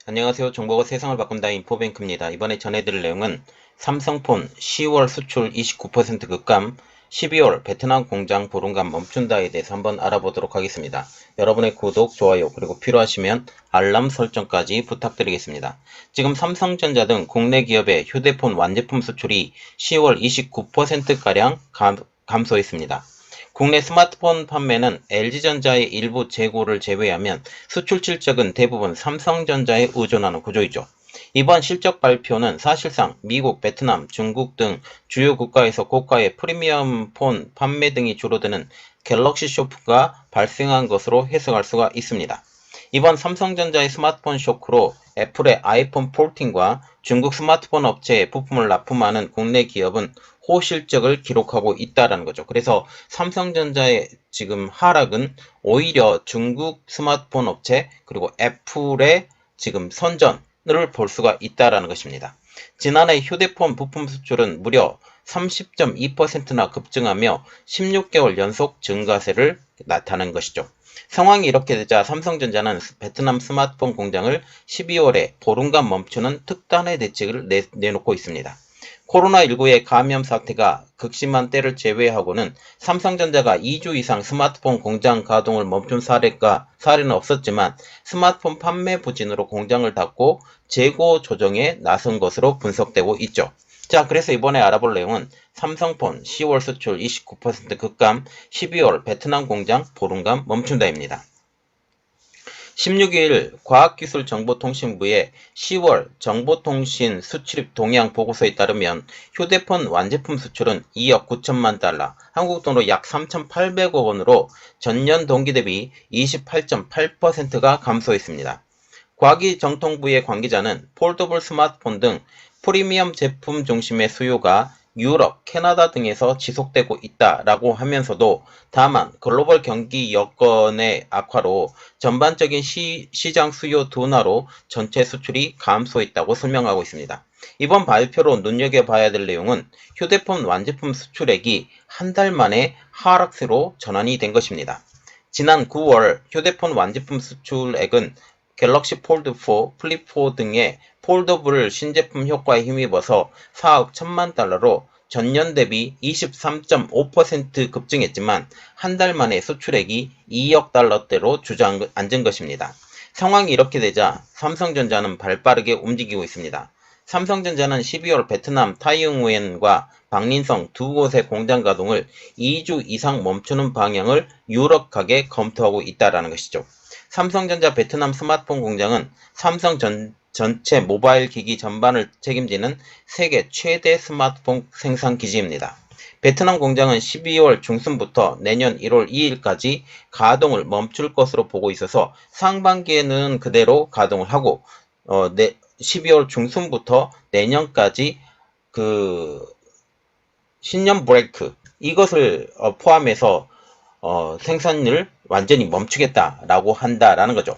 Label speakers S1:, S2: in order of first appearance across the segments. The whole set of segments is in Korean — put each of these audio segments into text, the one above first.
S1: 안녕하세요. 정보가 세상을 바꾼다 인포뱅크입니다. 이번에 전해드릴 내용은 삼성폰 10월 수출 29% 급감, 12월 베트남 공장 보름감 멈춘다에 대해서 한번 알아보도록 하겠습니다. 여러분의 구독, 좋아요, 그리고 필요하시면 알람 설정까지 부탁드리겠습니다. 지금 삼성전자 등 국내 기업의 휴대폰 완제품 수출이 10월 29%가량 감소했습니다. 국내 스마트폰 판매는 LG전자의 일부 재고를 제외하면 수출 실적은 대부분 삼성전자에 의존하는 구조이죠. 이번 실적 발표는 사실상 미국, 베트남, 중국 등 주요 국가에서 고가의 프리미엄 폰 판매 등이 줄어드는 갤럭시 쇼크가 발생한 것으로 해석할 수가 있습니다. 이번 삼성전자의 스마트폰 쇼크로 애플의 아이폰 14과 중국 스마트폰 업체에 부품을 납품하는 국내 기업은 호실적을 기록하고 있다는 거죠. 그래서 삼성전자의 지금 하락은 오히려 중국 스마트폰 업체 그리고 애플의 지금 선전을 볼 수가 있다는 것입니다. 지난해 휴대폰 부품 수출은 무려 30.2%나 급증하며 16개월 연속 증가세를 나타낸 것이죠. 상황이 이렇게 되자 삼성전자는 베트남 스마트폰 공장을 12월에 보름간 멈추는 특단의 대책을 내놓고 있습니다. 코로나19의 감염 사태가 극심한 때를 제외하고는 삼성전자가 2주 이상 스마트폰 공장 가동을 멈춘 사례는 없었지만 스마트폰 판매 부진으로 공장을 닫고 재고 조정에 나선 것으로 분석되고 있죠. 자, 그래서 이번에 알아볼 내용은 삼성폰 10월 수출 29% 급감, 12월 베트남 공장 보름감 멈춘다입니다. 16일 과학기술정보통신부의 10월 정보통신 수출입 동향 보고서에 따르면 휴대폰 완제품 수출은 2억 9천만 달러, 한국 돈으로 약 3,800억 원으로 전년 동기 대비 28.8%가 감소했습니다. 과기정통부의 관계자는 폴더블 스마트폰 등 프리미엄 제품 중심의 수요가 유럽, 캐나다 등에서 지속되고 있다라고 하면서도 다만 글로벌 경기 여건의 악화로 전반적인 시장 수요 둔화로 전체 수출이 감소했다고 설명하고 있습니다. 이번 발표로 눈여겨봐야 될 내용은 휴대폰 완제품 수출액이 한 달 만에 하락세로 전환이 된 것입니다. 지난 9월 휴대폰 완제품 수출액은 갤럭시 폴드4, 플립4 등의 폴더블 신제품 효과에 힘입어서 4억 1천만 달러로 전년 대비 23.5% 급증했지만 한 달 만에 수출액이 2억 달러대로 주저앉은 것입니다. 상황이 이렇게 되자 삼성전자는 발빠르게 움직이고 있습니다. 삼성전자는 12월 베트남 타이응우엔과 박린성 두 곳의 공장 가동을 2주 이상 멈추는 방향을 유력하게 검토하고 있다는 것이죠. 삼성전자 베트남 스마트폰 공장은 삼성 전체 모바일 기기 전반을 책임지는 세계 최대 스마트폰 생산 기지입니다. 베트남 공장은 12월 중순부터 내년 1월 2일까지 가동을 멈출 것으로 보고 있어서 상반기에는 그대로 가동을 하고 12월 중순부터 내년까지 신년 브레이크 이것을 포함해서 생산을 완전히 멈추겠다라고 한다라는 거죠.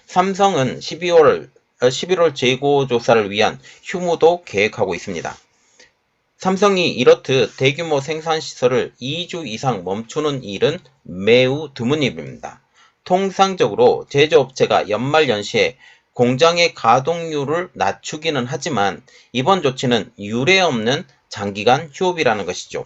S1: 삼성은 11월 재고 조사를 위한 휴무도 계획하고 있습니다. 삼성이 이렇듯 대규모 생산시설을 2주 이상 멈추는 일은 매우 드문 일입니다. 통상적으로 제조업체가 연말연시에 공장의 가동률을 낮추기는 하지만 이번 조치는 유례없는 장기간 휴업이라는 것이죠.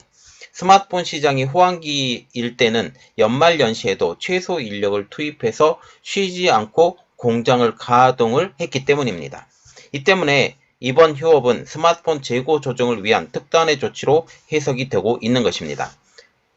S1: 스마트폰 시장이 호황기일 때는 연말연시에도 최소 인력을 투입해서 쉬지 않고 공장을 가동을 했기 때문입니다. 이 때문에 이번 휴업은 스마트폰 재고 조정을 위한 특단의 조치로 해석이 되고 있는 것입니다.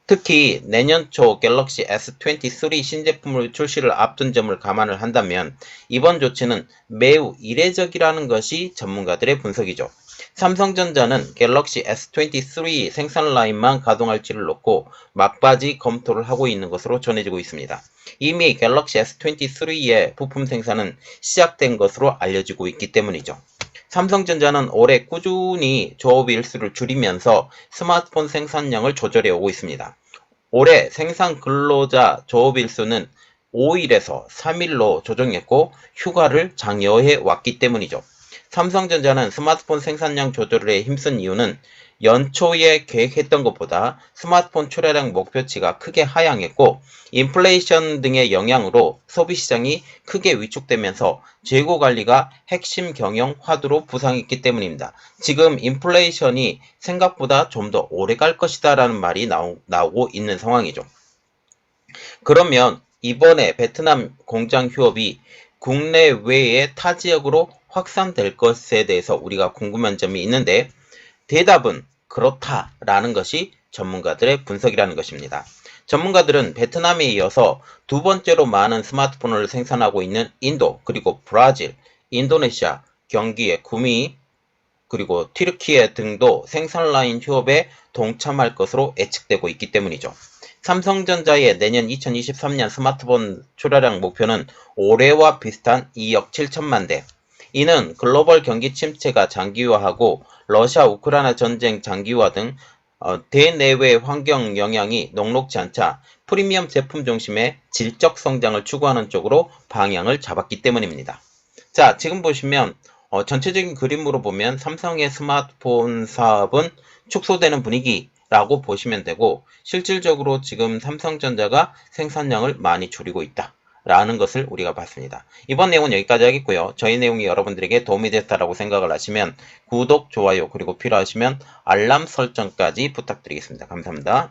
S1: 특히 내년 초 갤럭시 S23 신제품을 출시를 앞둔 점을 감안을 한다면 이번 조치는 매우 이례적이라는 것이 전문가들의 분석이죠. 삼성전자는 갤럭시 S23 생산 라인만 가동할지를 놓고 막바지 검토를 하고 있는 것으로 전해지고 있습니다. 이미 갤럭시 S23의 부품 생산은 시작된 것으로 알려지고 있기 때문이죠. 삼성전자는 올해 꾸준히 조업 일수를 줄이면서 스마트폰 생산량을 조절해 오고 있습니다. 올해 생산 근로자 조업 일수는 5일에서 3일로 조정했고 휴가를 장려해 왔기 때문이죠. 삼성전자는 스마트폰 생산량 조절에 힘쓴 이유는 연초에 계획했던 것보다 스마트폰 출하량 목표치가 크게 하향했고 인플레이션 등의 영향으로 소비시장이 크게 위축되면서 재고관리가 핵심 경영 화두로 부상했기 때문입니다. 지금 인플레이션이 생각보다 좀 더 오래 갈 것이다 라는 말이 나오고 있는 상황이죠. 그러면 이번에 베트남 공장 휴업이 국내 외의 타 지역으로 확산될 것에 대해서 우리가 궁금한 점이 있는데 대답은 그렇다라는 것이 전문가들의 분석이라는 것입니다. 전문가들은 베트남에 이어서 두 번째로 많은 스마트폰을 생산하고 있는 인도, 그리고 브라질, 인도네시아, 경기의 구미, 그리고 튀르키예 등도 생산 라인 휴업에 동참할 것으로 예측되고 있기 때문이죠. 삼성전자의 내년 2023년 스마트폰 출하량 목표는 올해와 비슷한 2억 7천만 대. 이는 글로벌 경기 침체가 장기화하고 러시아 우크라이나 전쟁 장기화 등 대내외 환경 영향이 녹록지 않자 프리미엄 제품 중심의 질적 성장을 추구하는 쪽으로 방향을 잡았기 때문입니다. 자, 지금 보시면 전체적인 그림으로 보면 삼성의 스마트폰 사업은 축소되는 분위기라고 보시면 되고 실질적으로 지금 삼성전자가 생산량을 많이 줄이고 있다 라는 것을 우리가 봤습니다. 이번 내용은 여기까지 하겠고요. 저희 내용이 여러분들에게 도움이 됐다라고 생각을 하시면 구독, 좋아요, 그리고 필요하시면 알람 설정까지 부탁드리겠습니다. 감사합니다.